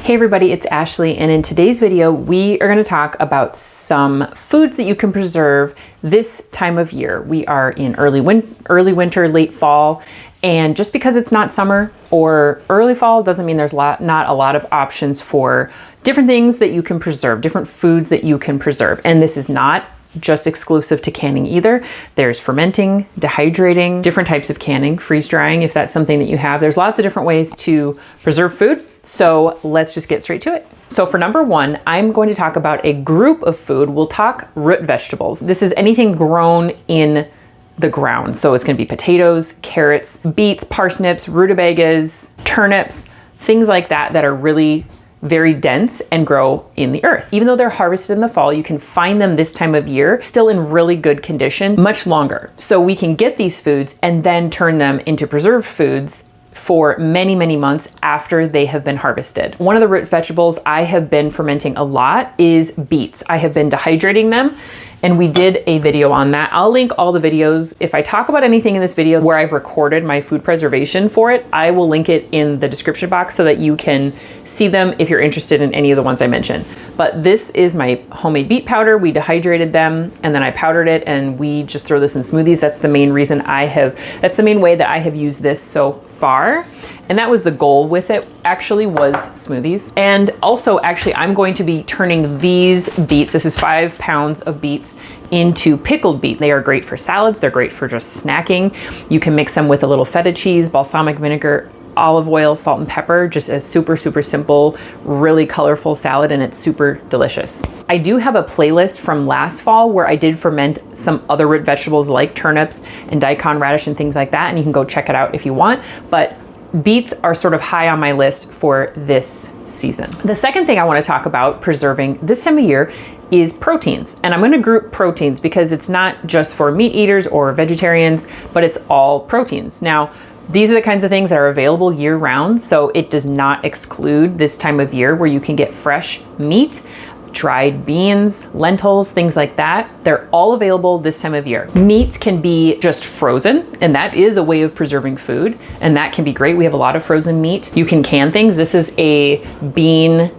Hey everybody, it's Ashley, and in today's video, we are going to talk about some foods that you can preserve this time of year. We are in early winter, late fall, and just because it's not summer or early fall doesn't mean there's not a lot of options for different things that you can preserve, different foods that you can preserve. And this is not just exclusive to canning either. There's fermenting, dehydrating, different types of canning, freeze drying, if that's something that you have. There's lots of different ways to preserve food. So let's just get straight to it. So for number one, I'm going to talk about a group of food. We'll talk root vegetables. This is anything grown in the ground. So it's going to be potatoes, carrots, beets, parsnips, rutabagas, turnips, things like that that are really very dense and grow in the earth. Even though they're harvested in the fall, you can find them this time of year still in really good condition much longer. So we can get these foods and then turn them into preserved foods for many, many months after they have been harvested. One of the root vegetables I have been fermenting a lot is beets. I have been dehydrating them, and we did a video on that. I'll link all the videos. If I talk about anything in this video where I've recorded my food preservation for it, I will link it in the description box so that you can see them if you're interested in any of the ones I mentioned. But this is my homemade beet powder. We dehydrated them and then I powdered it, and we just throw this in smoothies. That's the main reason that's the main way that I have used this so far. And that was the goal with it, actually, was smoothies. And also, actually, I'm going to be turning these beets, this is 5 pounds of beets, into pickled beets. They are great for salads. They're great for just snacking. You can mix them with a little feta cheese, balsamic vinegar, olive oil, salt and pepper, just a super, super simple, really colorful salad, and it's super delicious. I do have a playlist from last fall where I did ferment some other root vegetables like turnips and daikon radish and things like that, and you can go check it out if you want. But beets are sort of high on my list for this season. The second thing I want to talk about preserving this time of year is proteins. And I'm going to group proteins because it's not just for meat eaters or vegetarians, but it's all proteins. Now, these are the kinds of things that are available year round, so it does not exclude this time of year where you can get fresh meat, dried beans, lentils, things like that. They're all available this time of year. Meats can be just frozen, and that is a way of preserving food, and that can be great. We have a lot of frozen meat. You can can things. This is a bean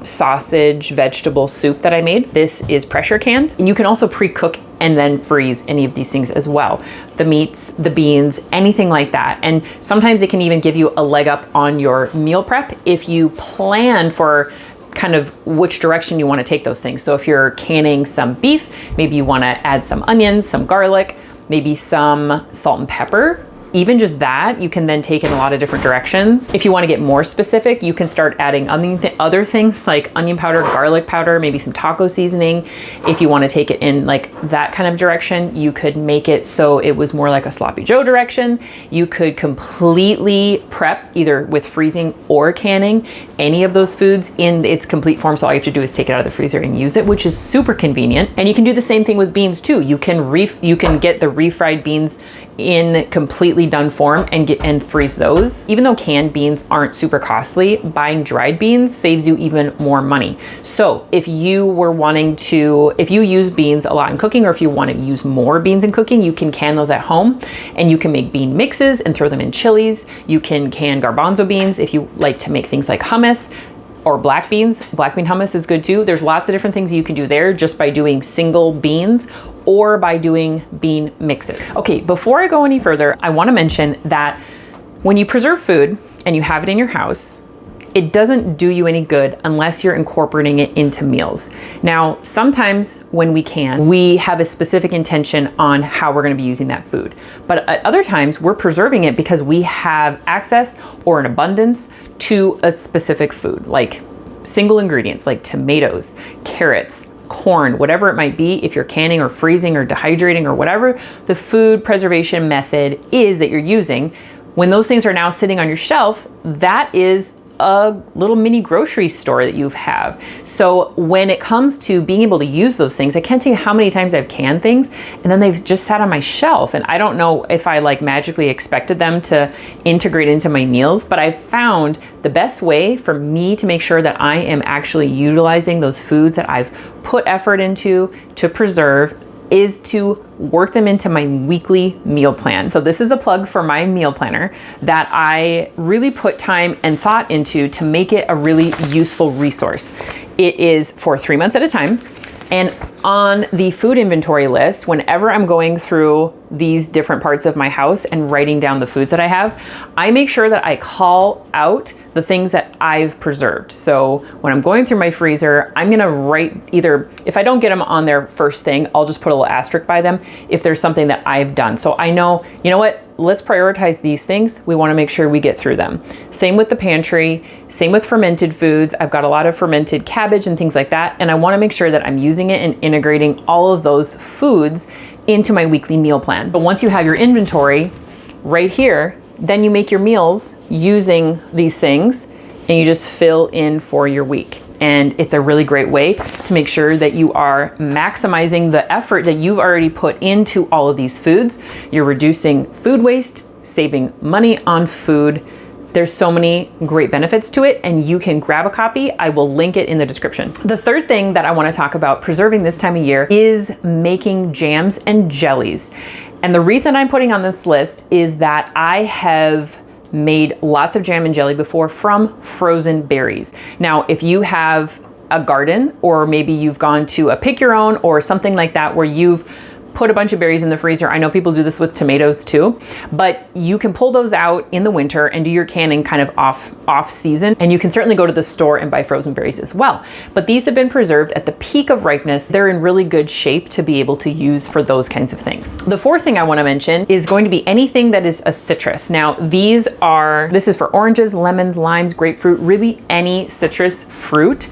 sausage vegetable soup that I made. This is pressure canned, and you can also pre-cook and then freeze any of these things as well. The meats, the beans, anything like that. And sometimes it can even give you a leg up on your meal prep if you plan for kind of which direction you want to take those things. So if you're canning some beef, maybe you want to add some onions, some garlic, maybe some salt and pepper. Even just that, you can then take in a lot of different directions. If you want to get more specific, you can start adding other things like onion powder, garlic powder, maybe some taco seasoning. If you want to take it in like that kind of direction, you could make it so it was more like a sloppy Joe direction. You could completely prep either with freezing or canning any of those foods in its complete form. So all you have to do is take it out of the freezer and use it, which is super convenient. And you can do the same thing with beans too. You can get the refried beans in completely done form and freeze those. Even though canned beans aren't super costly, buying dried beans saves you even more money. So if you use beans a lot in cooking, or if you want to use more beans in cooking, you can can those at home, and you can make bean mixes and throw them in chilies. You can can garbanzo beans if you like to make things like hummus. Or black beans. Black bean hummus is good too. There's lots of different things you can do there just by doing single beans or by doing bean mixes. Okay, before I go any further, I want to mention that when you preserve food and you have it in your house, it doesn't do you any good unless you're incorporating it into meals. Now, sometimes when we can, we have a specific intention on how we're going to be using that food. But at other times, we're preserving it because we have access or an abundance to a specific food, like single ingredients like tomatoes, carrots, corn, whatever it might be. If you're canning or freezing or dehydrating or whatever the food preservation method is that you're using, when those things are now sitting on your shelf, that is a little mini grocery store that you have. So when it comes to being able to use those things, I can't tell you how many times I've canned things and then they've just sat on my shelf, and I don't know if I like magically expected them to integrate into my meals, but I've found the best way for me to make sure that I am actually utilizing those foods that I've put effort into to preserve is to work them into my weekly meal plan. So this is a plug for my meal planner that I really put time and thought into to make it a really useful resource. It is for 3 months at a time. And on the food inventory list, whenever I'm going through these different parts of my house and writing down the foods that I have, I make sure that I call out the things that I've preserved. So when I'm going through my freezer, I'm gonna write either, if I don't get them on there first thing, I'll just put a little asterisk by them if there's something that I've done. So I know, you know what, let's prioritize these things. We wanna make sure we get through them. Same with the pantry, same with fermented foods. I've got a lot of fermented cabbage and things like that. And I wanna make sure that I'm using it and integrating all of those foods into my weekly meal plan. But once you have your inventory right here, then you make your meals using these things and you just fill in for your week. And it's a really great way to make sure that you are maximizing the effort that you've already put into all of these foods. You're reducing food waste, saving money on food. There's so many great benefits to it, and you can grab a copy. I will link it in the description. The third thing that I want to talk about preserving this time of year is making jams and jellies. And the reason I'm putting on this list is that I have made lots of jam and jelly before from frozen berries. Now, if you have a garden, or maybe you've gone to a pick your own or something like that where you've put a bunch of berries in the freezer. I know people do this with tomatoes too, but you can pull those out in the winter and do your canning kind of off season. And you can certainly go to the store and buy frozen berries as well. But these have been preserved at the peak of ripeness. They're in really good shape to be able to use for those kinds of things. The fourth thing I want to mention is going to be anything that is a citrus. Now, this is for oranges, lemons, limes, grapefruit, really any citrus fruit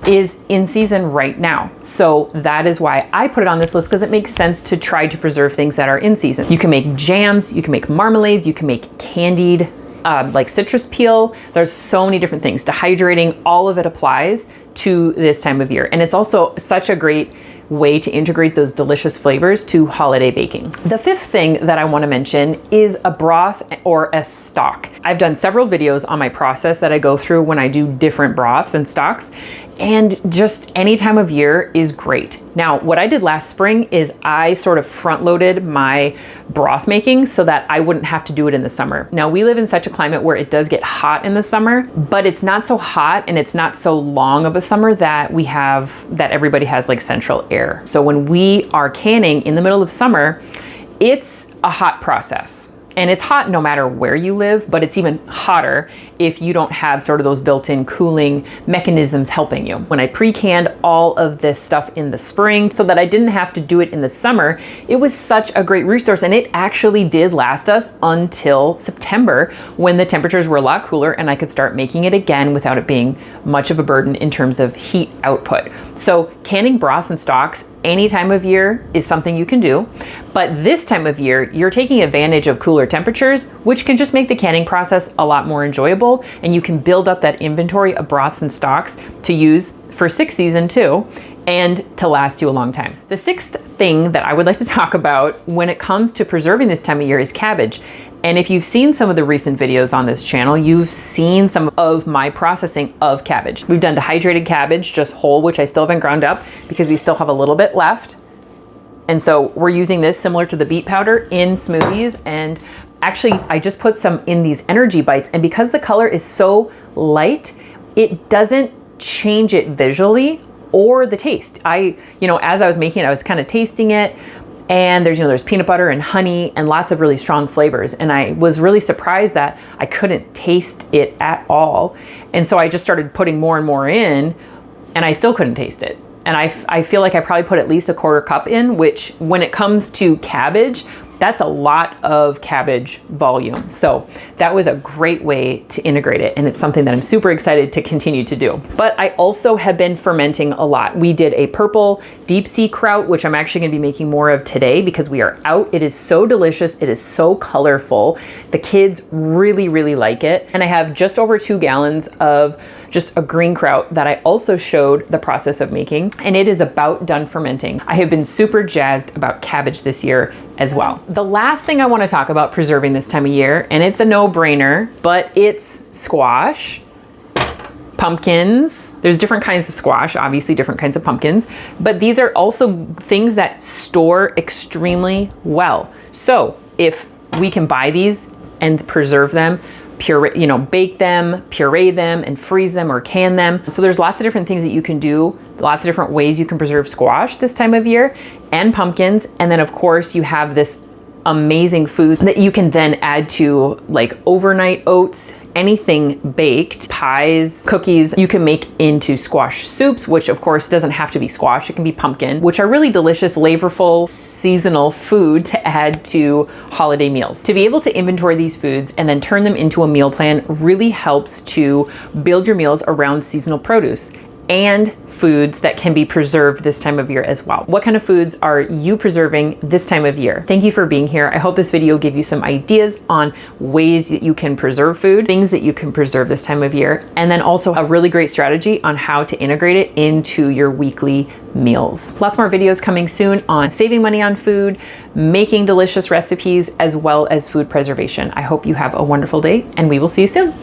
is in season right now. So that is why I put it on this list, because it makes sense to try to preserve things that are in season. You can make jams, you can make marmalades, you can make candied like citrus peel. There's so many different things. Dehydrating, all of it applies to this time of year. And it's also such a great way to integrate those delicious flavors to holiday baking. The fifth thing that I want to mention is a broth or a stock. I've done several videos on my process that I go through when I do different broths and stocks, and just any time of year is great. Now, what I did last spring is I sort of front loaded my broth making so that I wouldn't have to do it in the summer. Now, we live in such a climate where it does get hot in the summer, but it's not so hot and it's not so long of a summer that everybody has like central air. So when we are canning in the middle of summer, it's a hot process. And it's hot no matter where you live, but it's even hotter if you don't have sort of those built-in cooling mechanisms helping you. When I pre-canned all of this stuff in the spring so that I didn't have to do it in the summer, it was such a great resource, and it actually did last us until September, when the temperatures were a lot cooler and I could start making it again without it being much of a burden in terms of heat output. So canning broths and stocks any time of year is something you can do, but this time of year, you're taking advantage of cooler temperatures, which can just make the canning process a lot more enjoyable, and you can build up that inventory of broths and stocks to use for sixth season too, and to last you a long time. The sixth thing that I would like to talk about when it comes to preserving this time of year is cabbage. And if you've seen some of the recent videos on this channel, you've seen some of my processing of cabbage. We've done dehydrated cabbage, just whole, which I still haven't ground up because we still have a little bit left. And so we're using this similar to the beet powder in smoothies. And actually, I just put some in these energy bites. And because the color is so light, it doesn't change it visually or the taste. As I was making it, I was kind of tasting it. And there's peanut butter and honey and lots of really strong flavors. And I was really surprised that I couldn't taste it at all. And so I just started putting more and more in, and I still couldn't taste it. And I feel like I probably put at least a quarter cup in, which when it comes to cabbage, that's a lot of cabbage volume. So that was a great way to integrate it. And it's something that I'm super excited to continue to do. But I also have been fermenting a lot. We did a purple deep sea kraut, which I'm actually gonna be making more of today because we are out. It is so delicious. It is so colorful. The kids really, really like it. And I have just over 2 gallons of just a green kraut that I also showed the process of making, and it is about done fermenting. I have been super jazzed about cabbage this year as well. The last thing I want to talk about preserving this time of year, and it's a no-brainer, but it's squash Pumpkins. There's different kinds of squash, obviously different kinds of pumpkins, but these are also things that store extremely well. So if we can buy these and preserve them, bake them, puree them, and freeze them or can them. So there's lots of different things that you can do, lots of different ways you can preserve squash this time of year, and pumpkins. And then of course you have this amazing foods that you can then add to, like overnight oats, anything baked, pies, cookies, you can make into squash soups, which of course doesn't have to be squash, it can be pumpkin, which are really delicious, flavorful, seasonal food to add to holiday meals. To be able to inventory these foods and then turn them into a meal plan really helps to build your meals around seasonal produce and foods that can be preserved this time of year as well. What kind of foods are you preserving this time of year? Thank you for being here. I hope this video gave you some ideas on ways that you can preserve food, things that you can preserve this time of year, and then also a really great strategy on how to integrate it into your weekly meals. Lots more videos coming soon on saving money on food, making delicious recipes, as well as food preservation. I hope you have a wonderful day, and we will see you soon.